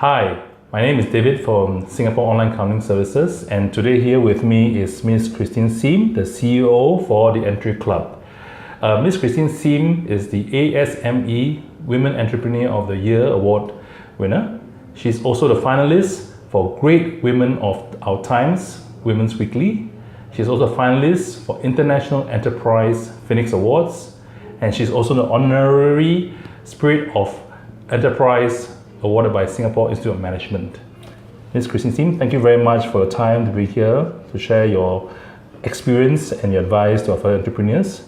Hi, my name is David from Singapore Online Accounting Services, and today here with me is Ms. Christine Sim, the CEO for the Entre Club. Ms. Christine Sim is the ASME Women Entrepreneur of the Year Award winner. She's also the finalist for Great Women of Our Times Women's Weekly. She's also a finalist for International Enterprise Phoenix Awards, and she's also the honorary Spirit of Enterprise awarded by Singapore Institute of Management. Ms. Christine Sim, thank you very much for your time to be here to share your experience and your advice to our fellow entrepreneurs.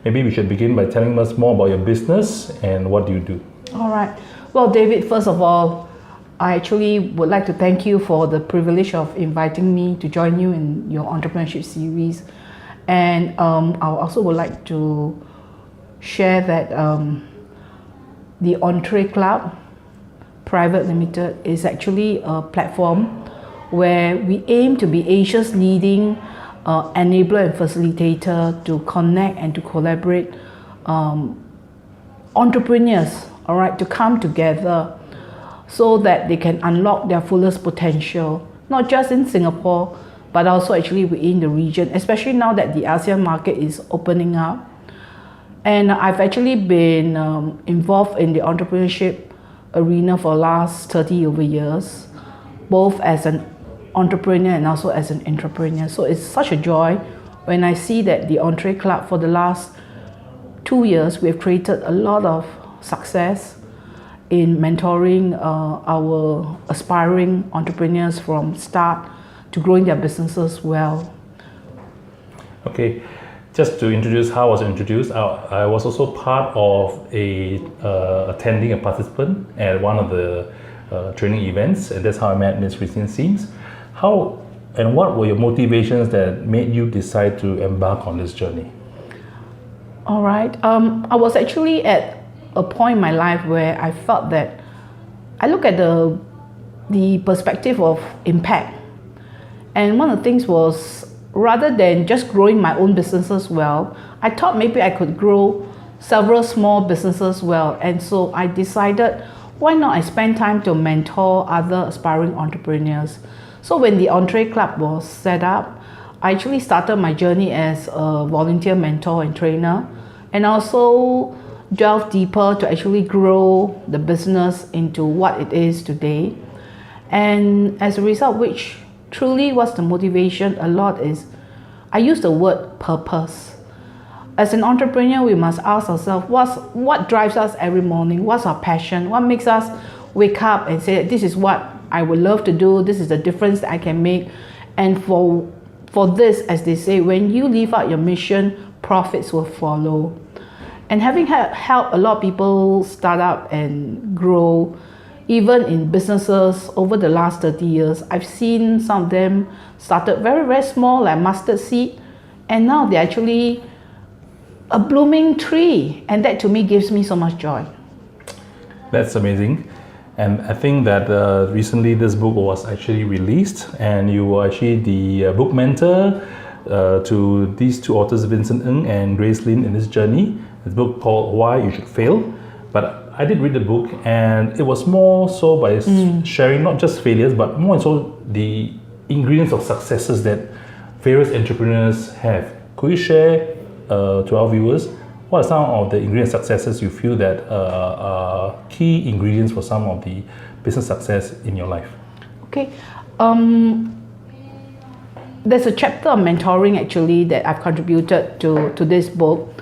Maybe we should begin by telling us more about your business and what do you do. All right. Well, David, first of all, I actually would like to thank you for the privilege of inviting me to join you in your entrepreneurship series. And I also would like to share that the Entre Club Private Limited is actually a platform where we aim to be Asia's leading enabler and facilitator to connect and to collaborate entrepreneurs, all right, to come together so that they can unlock their fullest potential, not just in Singapore, but also actually within the region, especially now that the ASEAN market is opening up. And I've actually been involved in the entrepreneurship arena for the last 30 over years, both as an entrepreneur and also as an entrepreneur. So it's such a joy when I see that the Entre Club for the last 2 years, we have created a lot of success in mentoring our aspiring entrepreneurs from start to growing their businesses well. Okay, just to introduce how I was introduced, I was also part of attending a participant at one of the training events, and that's how I met Ms. Christine Sims. How and what were your motivations that made you decide to embark on this journey? All right, I was actually at a point in my life where I felt that I look at the perspective of impact, and one of the things was, rather than just growing my own businesses well, I thought maybe I could grow several small businesses well. And so I decided, why not I spend time to mentor other aspiring entrepreneurs. So when the Entre Club was set up, I actually started my journey as a volunteer mentor and trainer, and also delve deeper to actually grow the business into what it is today. And as a result, which truly was the motivation a lot, is I use the word purpose. As an entrepreneur, we must ask ourselves, what drives us every morning? What's our passion? What makes us wake up and say, this is what I would love to do, this is the difference that I can make. And for this, as they say, when you live out your mission, profits will follow. And having helped a lot of people start up and grow, even in businesses over the last 30 years, I've seen some of them started very, very small, like mustard seed, and now they're actually a blooming tree. And that to me gives me so much joy. That's amazing. And I think that recently this book was actually released, and you were actually the book mentor to these two authors, Vincent Ng and Grace Lin, in this journey. It's a book called Why You Should Fail. But I did read the book, and it was more so by sharing not just failures, but more so the ingredients of successes that various entrepreneurs have. Could you share to our viewers what are some of the ingredient successes you feel that are key ingredients for some of the business success in your life? Okay. There's a chapter on mentoring actually that I've contributed to this book.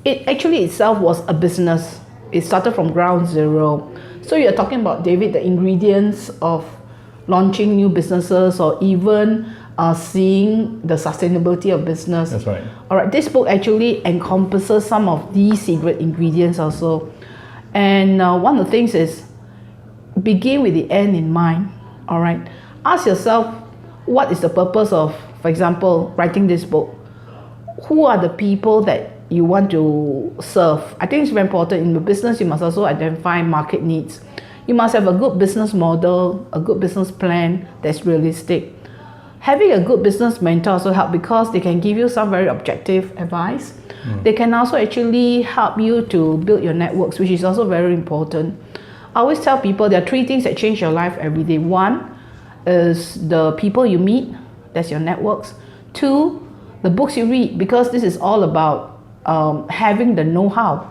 It actually itself was a business. It started from ground zero. So you're talking about, David, the ingredients of launching new businesses or even seeing the sustainability of business. That's right. All right, this book actually encompasses some of these secret ingredients also. And one of the things is begin with the end in mind. All right, ask yourself, what is the purpose of, for example, writing this book? Who are the people that you want to serve? I think it's very important in the business. You must also identify market needs. You must have a good business model, a good business plan that's realistic. Having a good business mentor also helps because they can give you some very objective advice. They can also actually help you to build your networks, which is also very important. I always tell people there are 3 things that change your life every day. 1 is the people you meet, that's your networks. 2, the books you read, because this is all about having the know-how.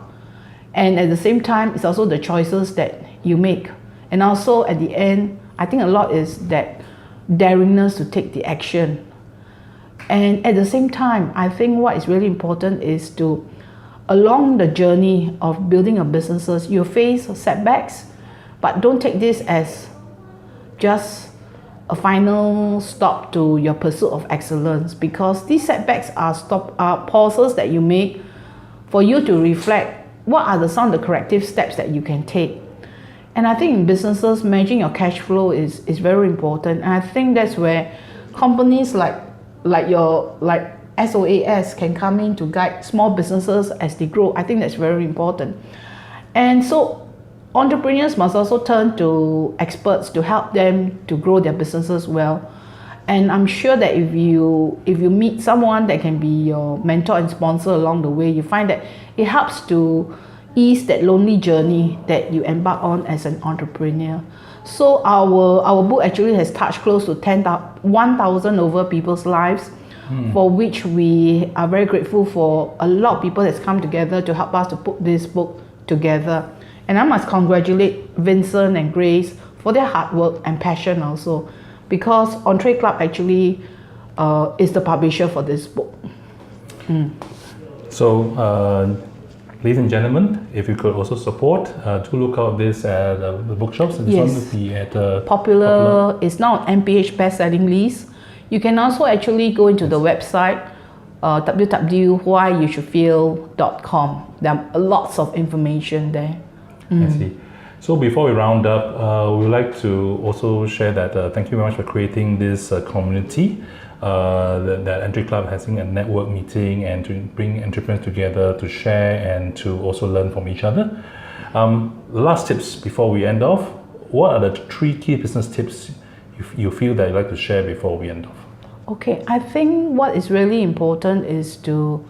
And at the same time, it's also the choices that you make. And also at the end, I think a lot is that daringness to take the action. And at the same time, I think what is really important is to, along the journey of building your businesses, you face setbacks, but don't take this as just a final stop to your pursuit of excellence, because these setbacks are pauses that you make for you to reflect what are some of the corrective steps that you can take. And I think in businesses, managing your cash flow is very important. And I think that's where companies like SOAS can come in to guide small businesses as they grow. I think that's very important. And so entrepreneurs must also turn to experts to help them to grow their businesses well. And I'm sure that if you meet someone that can be your mentor and sponsor along the way, you find that it helps to ease that lonely journey that you embark on as an entrepreneur. So our book actually has touched close to 1,000 over people's lives, for which we are very grateful for a lot of people that's come together to help us to put this book together. And I must congratulate Vincent and Grace for their hard work and passion also, because Entre Club actually is the publisher for this book. So, ladies and gentlemen, if you could also support, do look out this at the bookshops. This one will be at Popular. It's now on MPH best-selling list. You can also actually go into the website www.whyyousshouldfeel.com. There are lots of information there. I see. So before we round up, we would like to also share that thank you very much for creating this community. That Entre Club having a network meeting and to bring entrepreneurs together to share and to also learn from each other. Last tips before we end off. What are the 3 key business tips you feel that you'd like to share before we end off? Okay, I think what is really important is to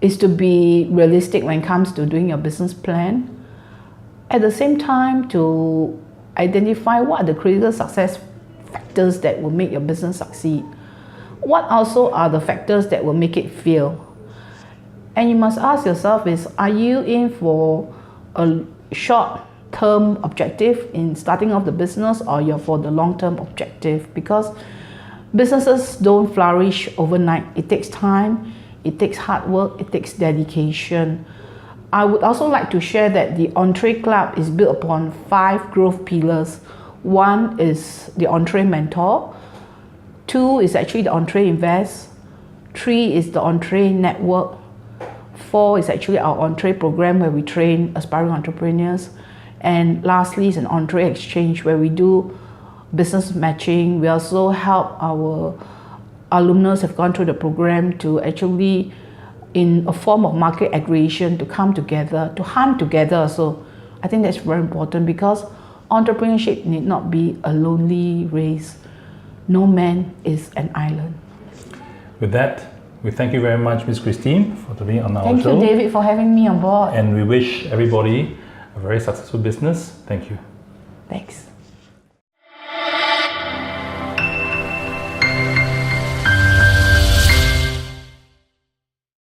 be realistic when it comes to doing your business plan. At the same time, to identify what are the critical success factors that will make your business succeed. What also are the factors that will make it fail? And you must ask yourself is, are you in for a short-term objective in starting off the business, or you're for the long-term objective? Because businesses don't flourish overnight. It takes time, it takes hard work, it takes dedication. I would also like to share that the Entre Club is built upon 5 growth pillars. 1 is the Entre Mentor. 2 is actually the Entre Invest. 3 is the Entre Network. 4 is actually our Entre Programme, where we train aspiring entrepreneurs. And lastly is an Entre Exchange, where we do business matching. We also help our alumnus have gone through the program to actually, in a form of market aggregation, to come together, to hunt together. So I think that's very important, because entrepreneurship need not be a lonely race. No man is an island. With that, we thank you very much, Ms. Christine, for being on our show. Thank you, David, for having me on board. And we wish everybody a very successful business. Thank you. Thanks.